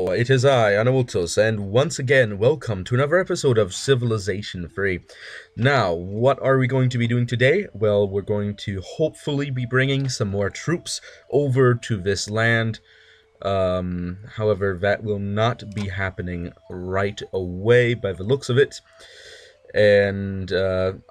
It is I, Anawutos, and once again, welcome to another episode of Civilization 3. Now, what are we going to be doing today? Well, we're going to hopefully be bringing some more troops over to this land. However, that will not be happening right away by the looks of it. And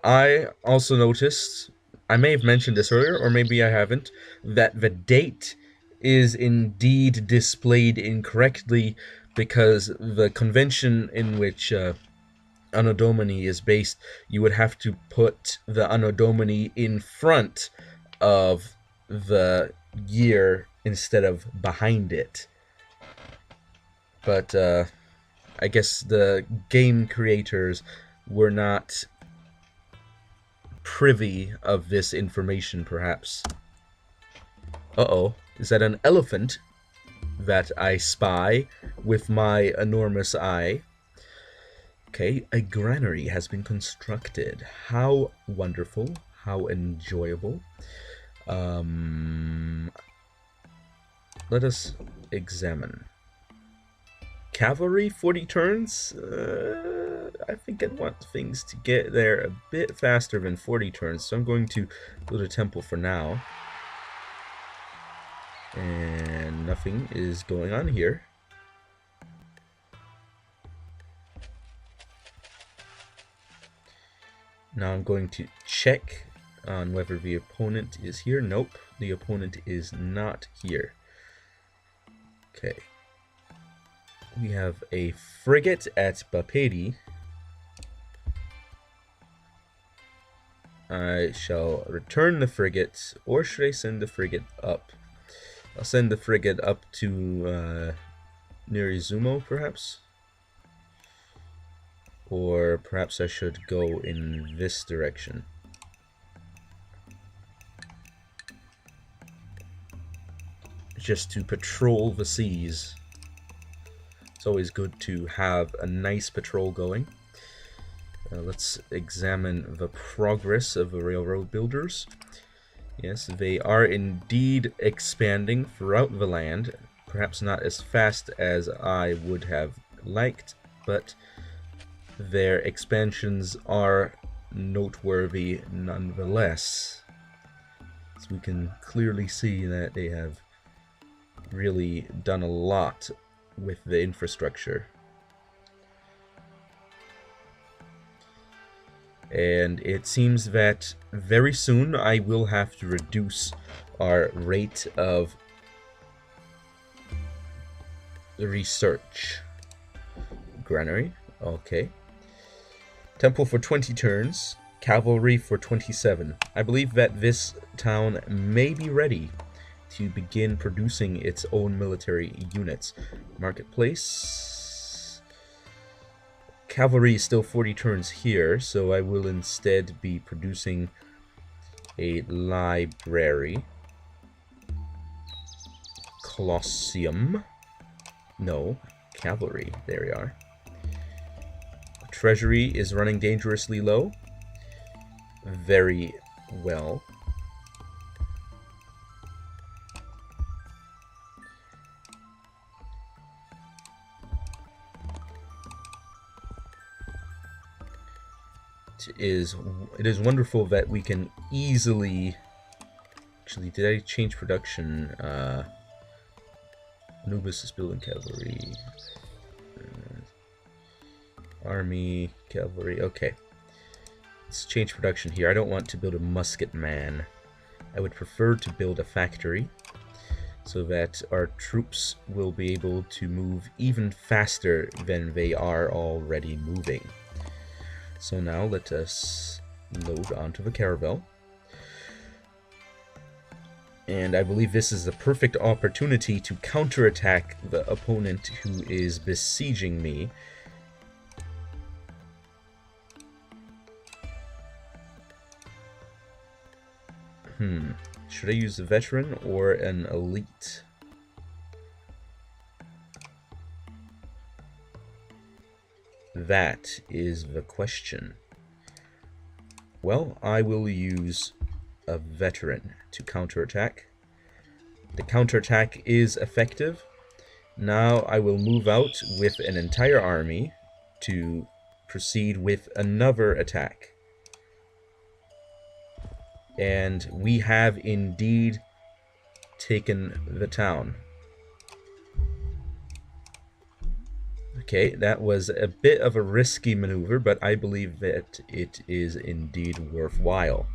I also noticed, I may have mentioned this earlier, or maybe I haven't, that the date is indeed displayed incorrectly because the convention in which Anno Domini is based, you would have to put the Anno Domini in front of the year instead of behind it. But I guess the game creators were not privy of this information, perhaps. Uh-oh. Is that an elephant that I spy with my enormous eye? Okay, a granary has been constructed. How wonderful. How enjoyable. Let us examine. Cavalry, 40 turns? I think I'd want things to get there a bit faster than 40 turns, so I'm going to build a temple for now. And nothing is going on here. Now I'm going to check on whether the opponent is here. Nope, the opponent is not here. Okay. We have a frigate at Bapedi. I shall return the frigate, or should I send the frigate up? I'll send the frigate up to near Izumo, perhaps? Or perhaps I should go in this direction. Just to patrol the seas. It's always good to have a nice patrol going. Let's examine the progress of the railroad builders. Yes, they are indeed expanding throughout the land. Perhaps not as fast as I would have liked, but their expansions are noteworthy nonetheless. So we can clearly see that they have really done a lot with the infrastructure. And it seems that very soon I will have to reduce our rate of research. Granary, okay. Temple for 20 turns, cavalry for 27. I believe that this town may be ready to begin producing its own military units. Marketplace. Cavalry is still 40 turns here, so I will instead be producing a library. Colosseum. No, cavalry. There we are. Treasury is running dangerously low. Very well. It is wonderful that we can easily... Actually, did I change production? Anubis is building cavalry. Army, cavalry, okay. Let's change production here. I don't want to build a musket man. I would prefer to build a factory so that our troops will be able to move even faster than they are already moving. So now let us load onto the caravel. And I believe this is the perfect opportunity to counterattack the opponent who is besieging me. Should I use a veteran or an elite? That is the question. Well, I will use a veteran to counterattack. The counterattack is effective, Now I will move out with an entire army to proceed with another attack. And we have indeed taken the town. Okay, that was a bit of a risky maneuver, but I believe that it is indeed worthwhile.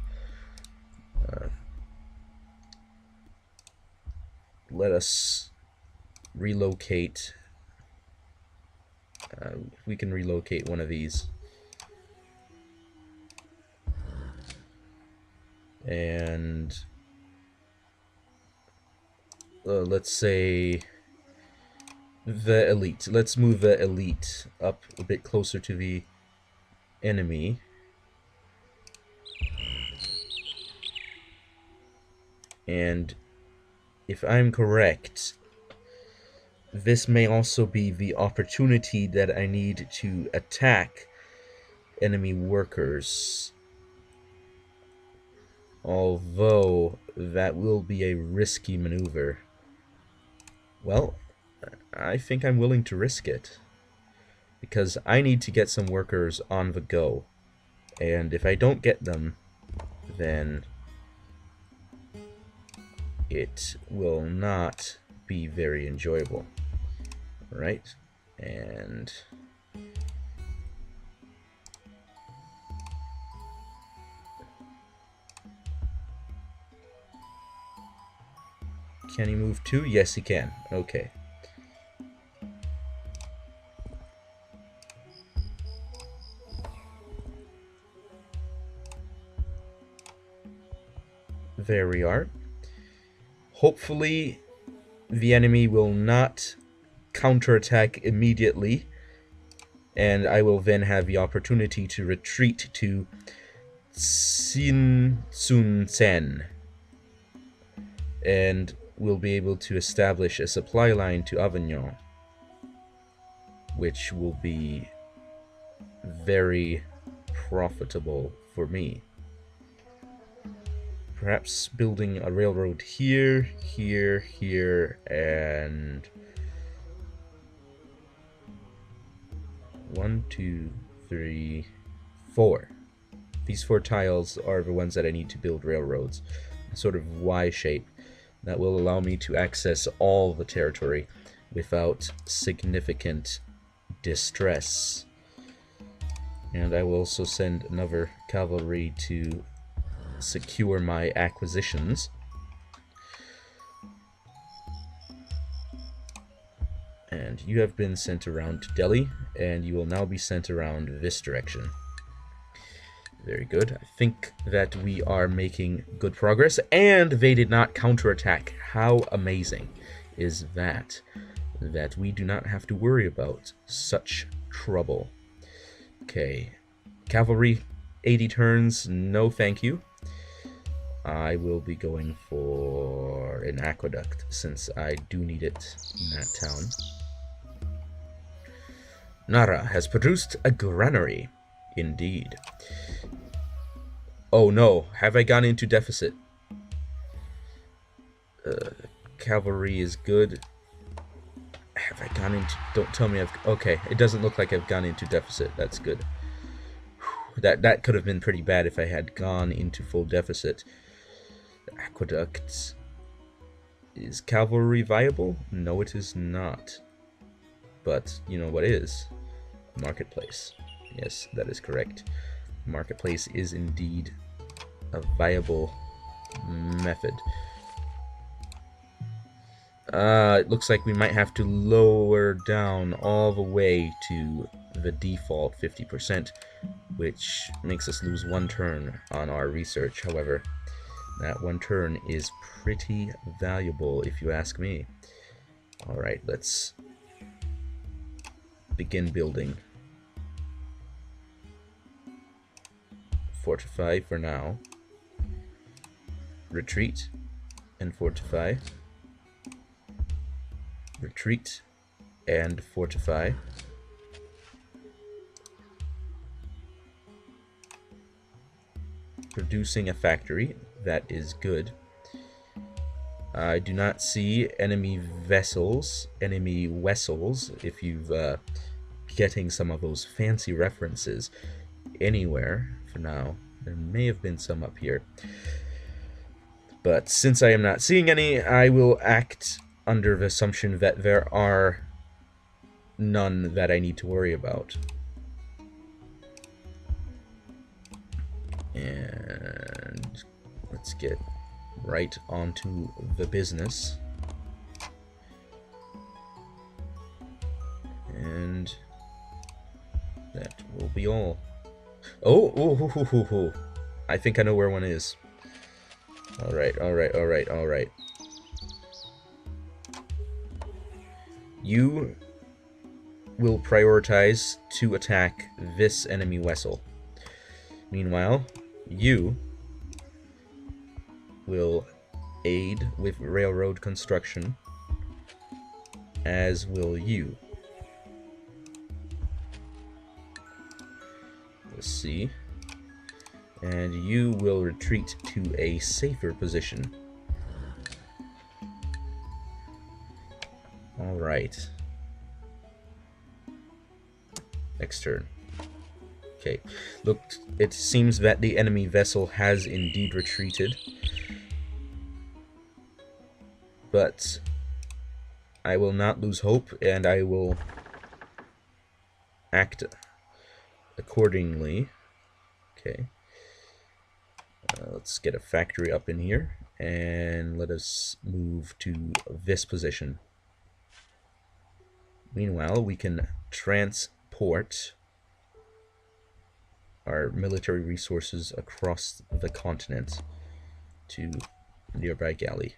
Let us relocate. We can relocate one of these. And let's say the elite. Let's move the elite up a bit closer to the enemy. And if I'm correct, this may also be the opportunity that I need to attack enemy workers. Although that will be a risky maneuver. Well, I think I'm willing to risk it. Because I need to get some workers on the go. And if I don't get them, then it will not be very enjoyable. Right? And can he move too? Yes, he can. Okay. There we are. Hopefully, the enemy will not counterattack immediately, and I will then have the opportunity to retreat to Sin Sun Sen, and we'll be able to establish a supply line to Avignon, which will be very profitable for me. Perhaps building a railroad here, here, here, and 1, 2, 3, 4. These 4 tiles are the ones that I need to build railroads. A sort of Y shape that will allow me to access all the territory without significant distress. And I will also send another cavalry to secure my acquisitions. And you have been sent around to Delhi, and you will now be sent around this direction. Very good. I think that we are making good progress, and they did not counterattack. How amazing is that? That we do not have to worry about such trouble. Okay. Cavalry, 80 turns, no thank you. I will be going for an aqueduct, since I do need it in that town. Nara has produced a granary. Indeed. Oh no, have I gone into deficit? Cavalry is good. Have I gone into... Don't tell me I've... Okay, it doesn't look like I've gone into deficit. That's good. That could have been pretty bad if I had gone into full deficit. Aqueducts. Is cavalry viable? No, it is not. But, you know what is? Marketplace. Yes, that is correct. Marketplace is indeed a viable method. It looks like we might have to lower down all the way to the default 50%, which makes us lose 1 turn on our research. However, that 1 turn is pretty valuable if you ask me. Alright, let's begin building. Fortify for now. Retreat and fortify. Retreat and fortify. Producing a factory, that is good. I do not see enemy vessels, if you've getting some of those fancy references anywhere for now. There may have been some up here. But since I am not seeing any, I will act under the assumption that there are none that I need to worry about. And let's get right onto the business. And that will be all. Oh, I think I know where one is. Alright. You will prioritize to attack this enemy vessel. Meanwhile, you will aid with railroad construction, as will you. Let's see. And you will retreat to a safer position. Alright. Next turn. Okay. Look, it seems that the enemy vessel has indeed retreated. But I will not lose hope, and I will act accordingly. Okay. Let's get a factory up in here, and let us move to this position. Meanwhile, we can transport our military resources across the continent to nearby galley.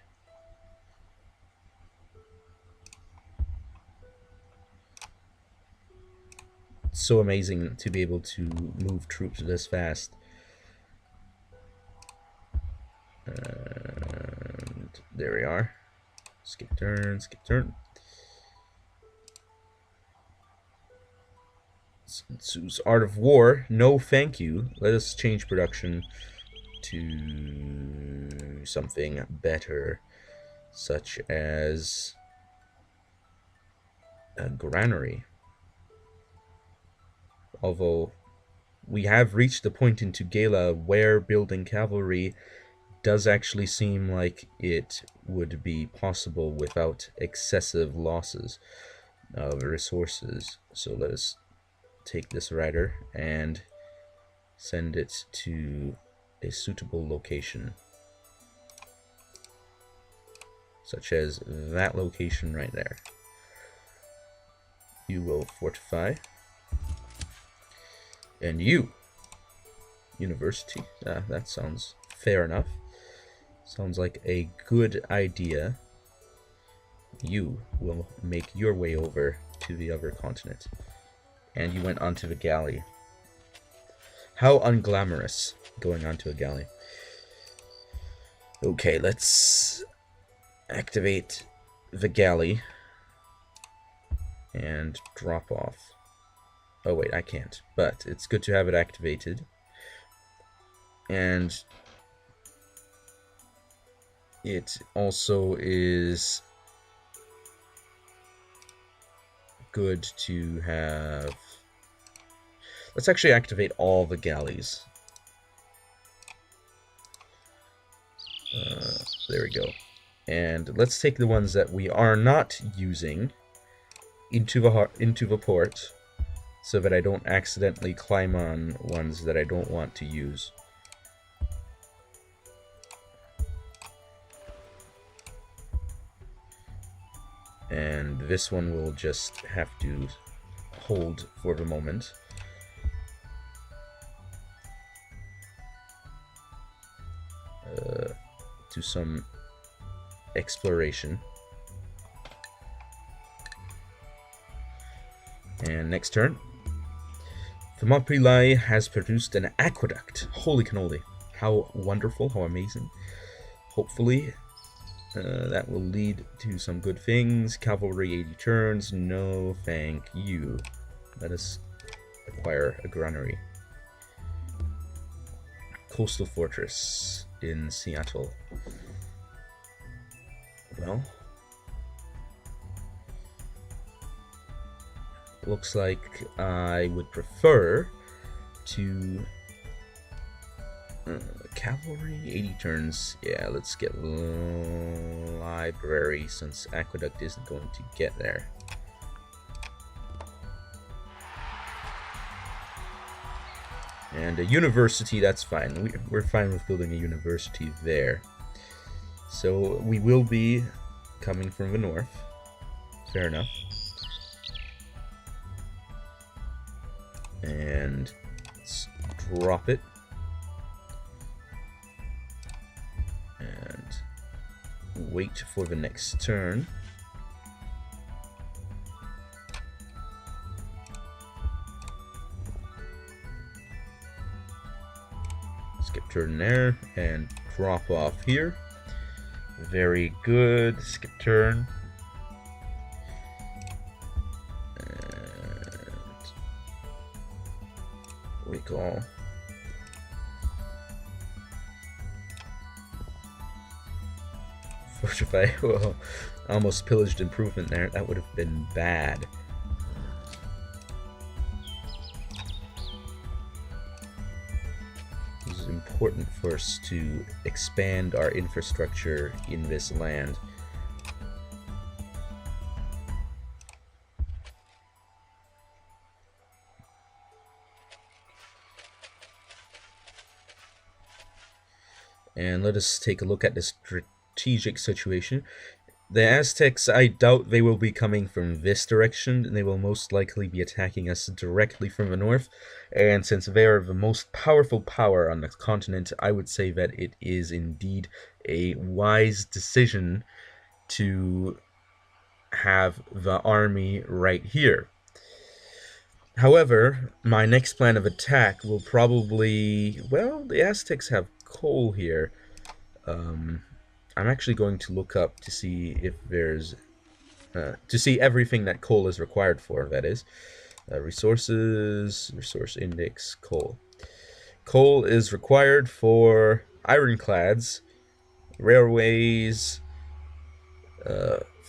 It's so amazing to be able to move troops this fast. And there we are. Skip turn, skip turn. Sun Tzu's Art of War. No, thank you. Let us change production to something better, such as a granary. Although we have reached the point in Tugela where building cavalry does actually seem like it would be possible without excessive losses of resources. So let us take this rider and send it to a suitable location, such as that location right there. You will fortify, and you, university, that sounds fair enough. Sounds like a good idea. You will make your way over to the other continent. And you went onto the galley. How unglamorous, going onto a galley. Okay, let's activate the galley and drop off. Oh wait, I can't, but it's good to have it activated. And it also is good to have... Let's actually activate all the galleys. There we go. And let's take the ones that we are not using into the port, so that I don't accidentally climb on ones that I don't want to use. And this one will just have to hold for the moment. Do some exploration. And next turn. Thermopylae has produced an aqueduct. Holy cannoli. How wonderful, how amazing. Hopefully that will lead to some good things. Cavalry 80 turns. No, thank you. Let us acquire a granary. Coastal fortress in Seattle. Well, looks like I would prefer to cavalry 80 turns. Yeah, let's get library since aqueduct isn't going to get there. And a university, that's fine. We're fine with building a university there. So we will be coming from the north. Fair enough. And let's drop it. And wait for the next turn. Skip turn there and drop off here. Very good. Skip turn. And recall. Fortify. Well, almost pillaged improvement there. That would have been bad. It is important for us to expand our infrastructure in this land. And let us take a look at the strategic situation. The Aztecs, I doubt they will be coming from this direction, and they will most likely be attacking us directly from the north. And since they are the most powerful power on the continent, I would say that it is indeed a wise decision to have the army right here. However, my next plan of attack will probably... Well, the Aztecs have coal here. I'm actually going to look up to see if there's... to see everything that coal is required for, that is. Resources, resource index, coal. Coal is required for ironclads, railways,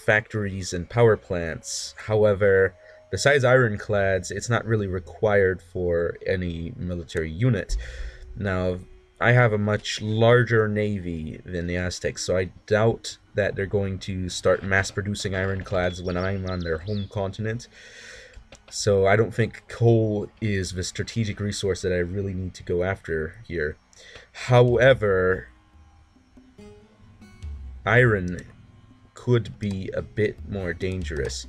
factories, and power plants. However, besides ironclads, it's not really required for any military unit. Now, I have a much larger navy than the Aztecs, so I doubt that they're going to start mass-producing ironclads when I'm on their home continent. So I don't think coal is the strategic resource that I really need to go after here. However, iron could be a bit more dangerous.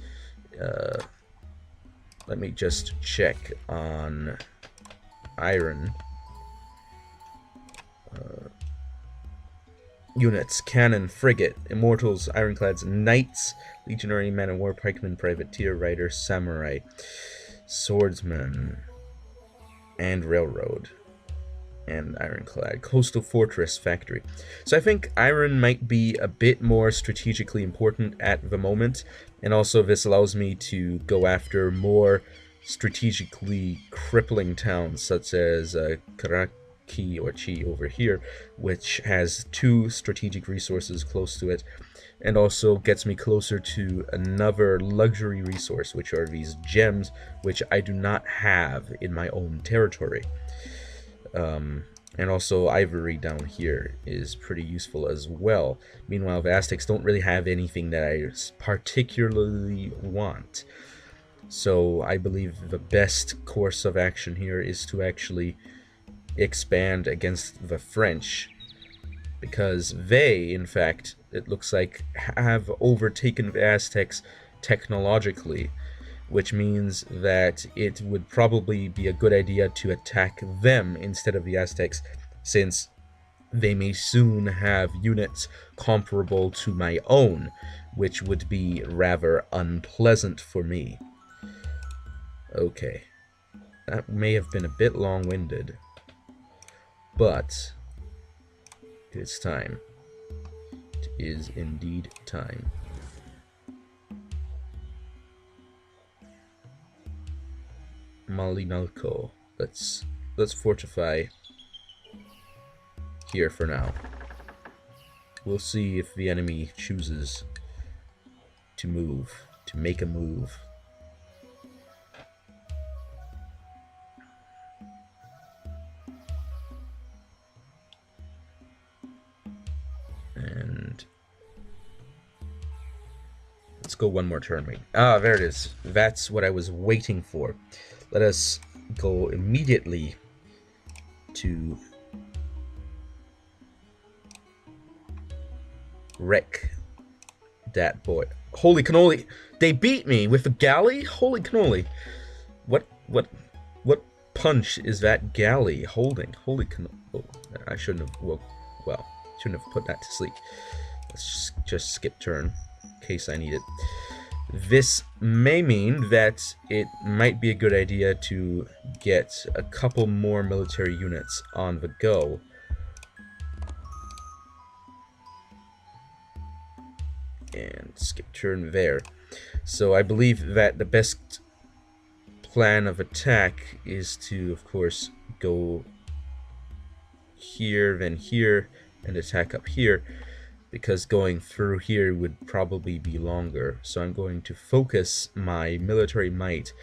Let me just check on iron. Units: cannon, frigate, immortals, ironclads, knights, legionary, man of war, pikeman, privateer, rider, samurai, swordsman, and railroad, and ironclad, coastal fortress, factory. So I think iron might be a bit more strategically important at the moment, and also this allows me to go after more strategically crippling towns such as Karaki or Chi over here, which has 2 strategic resources close to it, and also gets me closer to another luxury resource, which are these gems, which I do not have in my own territory. And also ivory down here is pretty useful as well. Meanwhile, the Aztecs don't really have anything that I particularly want. So I believe the best course of action here is to actually expand against the French, because they, in fact, it looks like, have overtaken the Aztecs technologically, which means that it would probably be a good idea to attack them instead of the Aztecs, since they may soon have units comparable to my own, which would be rather unpleasant for me. Okay, that may have been a bit long-winded, but it's time. It is indeed time. Malinalco. Let's fortify here for now. we'll see if the enemy chooses to move, to make a move. And let's go one more turn, mate. Ah, there it is. That's what I was waiting for. Let us go immediately to wreck that boy. Holy cannoli! They beat me with a galley? Holy cannoli! What punch is that galley holding? Holy cannoli! Oh, I shouldn't have. Well, shouldn't have put that to sleep. Let's just skip turn in case I need it. This may mean that it might be a good idea to get a couple more military units on the go. And skip turn there. So I believe that the best plan of attack is to, of course, go here, then here, and attack up here, because going through here would probably be longer. So I'm going to focus my military might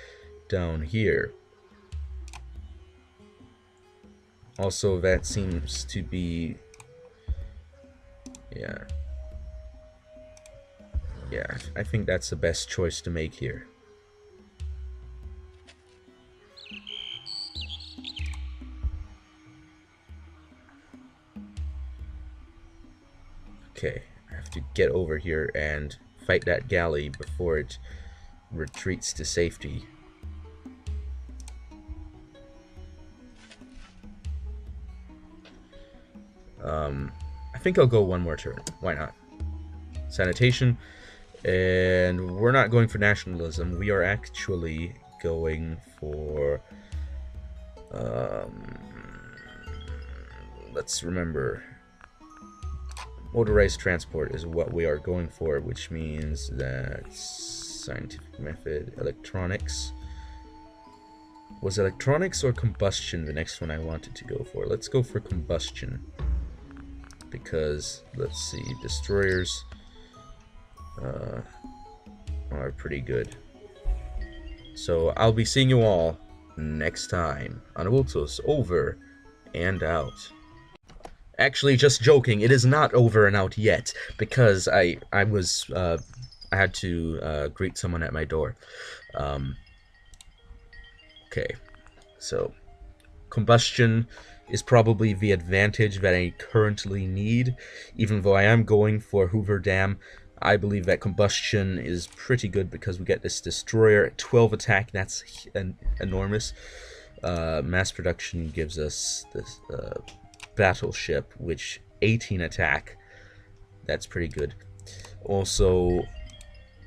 down here. Also, that seems to be... Yeah, I think that's the best choice to make here. Okay, I have to get over here and fight that galley before it retreats to safety. I think I'll go one more turn. Why not? Sanitation. And we're not going for nationalism. We are actually going for... let's remember... motorized transport is what we are going for, which means that scientific method, electronics. Was electronics or combustion the next one I wanted to go for? Let's go for combustion. Because, let's see, destroyers are pretty good. So I'll be seeing you all next time on Ultos. Over and out. Actually, just joking. It is not over and out yet, because I had to greet someone at my door. Okay, so combustion is probably the advantage that I currently need. Even though I am going for Hoover Dam, I believe that combustion is pretty good because we get this destroyer at 12 attack. That's enormous. Mass production gives us this battleship, which 18 attack. That's pretty good. Also,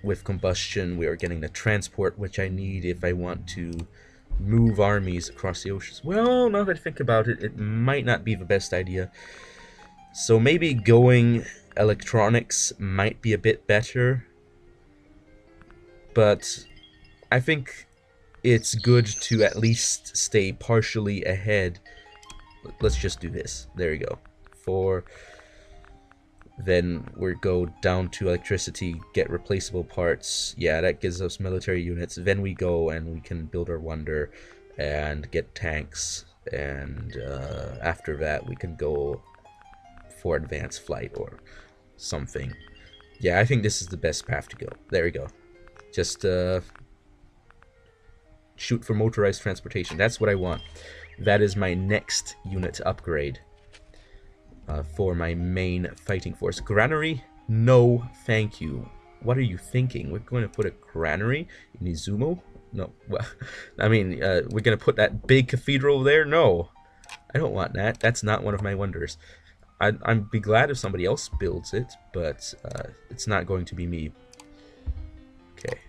with combustion, we are getting the transport, which I need if I want to move armies across the oceans. Well, now that I think about it, it might not be the best idea. So maybe going electronics might be a bit better. But I think it's good to at least stay partially ahead. Let's just do this. There you go. 4. Then we go down to electricity, get replaceable parts. Yeah, that gives us military units. Then we go and we can build our wonder and get tanks. And after that, we can go for advanced flight or something. Yeah, I think this is the best path to go. There we go. Just shoot for motorized transportation. That's what I want. That is my next unit to upgrade. For my main fighting force. Granary? No, thank you. What are you thinking? We're going to put a granary in Izumo? No, well, I mean, we're going to put that big cathedral there? No, I don't want that. That's not one of my wonders. I'd be glad if somebody else builds it, but it's not going to be me. Okay.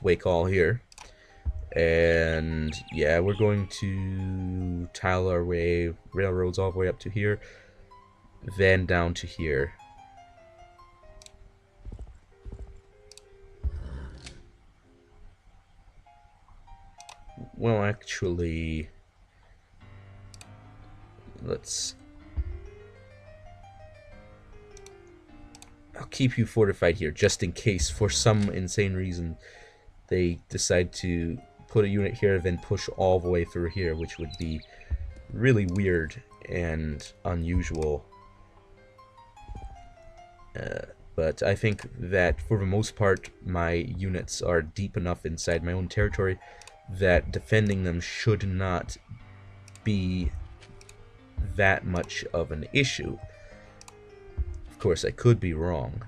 Wake all here, And yeah, we're going to tile our way, railroads all the way up to here, then down to here. Well, actually, I'll keep you fortified here, just in case, for some insane reason, they decide to put a unit here, then push all the way through here, which would be really weird and unusual. But I think that, for the most part, my units are deep enough inside my own territory that defending them should not be that much of an issue. Of course, I could be wrong,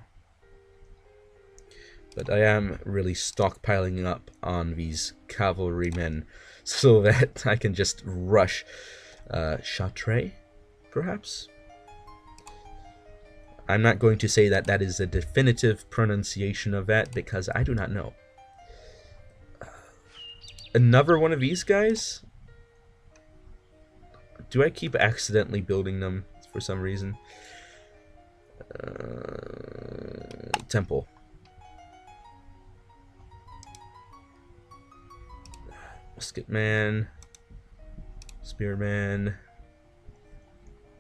but I am really stockpiling up on these cavalrymen so that I can just rush Chartres, perhaps? I'm not going to say that that is a definitive pronunciation of that, because I do not know. Another one of these guys? Do I keep accidentally building them for some reason? Temple. Musketman. Spearman.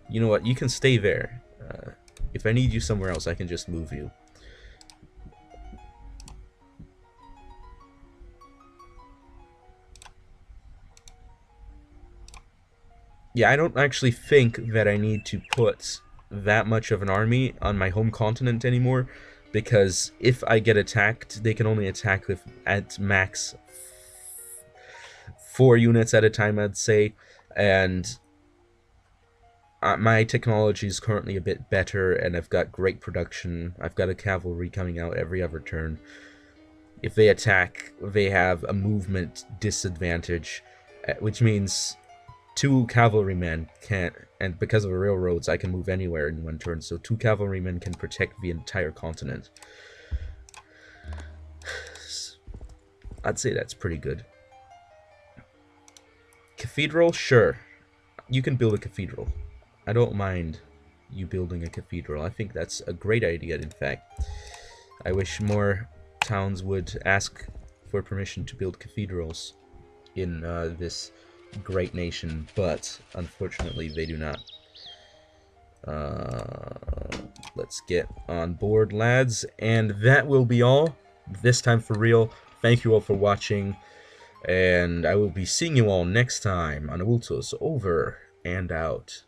You know what? You can stay there. If I need you somewhere else, I can just move you. Yeah, I don't actually think that I need to put that much of an army on my home continent anymore, because if I get attacked, they can only attack with at max 4 units at a time, I'd say, and my technology is currently a bit better, and I've got great production. I've got a cavalry coming out every other turn. If they attack, they have a movement disadvantage, which means 2 cavalrymen can't, and because of the railroads, I can move anywhere in 1 turn, so 2 cavalrymen can protect the entire continent. I'd say that's pretty good. Cathedral? Sure. You can build a cathedral. I don't mind you building a cathedral. I think that's a great idea, in fact. I wish more towns would ask for permission to build cathedrals in this great nation, but unfortunately they do not. Let's get on board, lads, and that will be all this time for real. Thank you all for watching, and I will be seeing you all next time on Ultos. Over and out.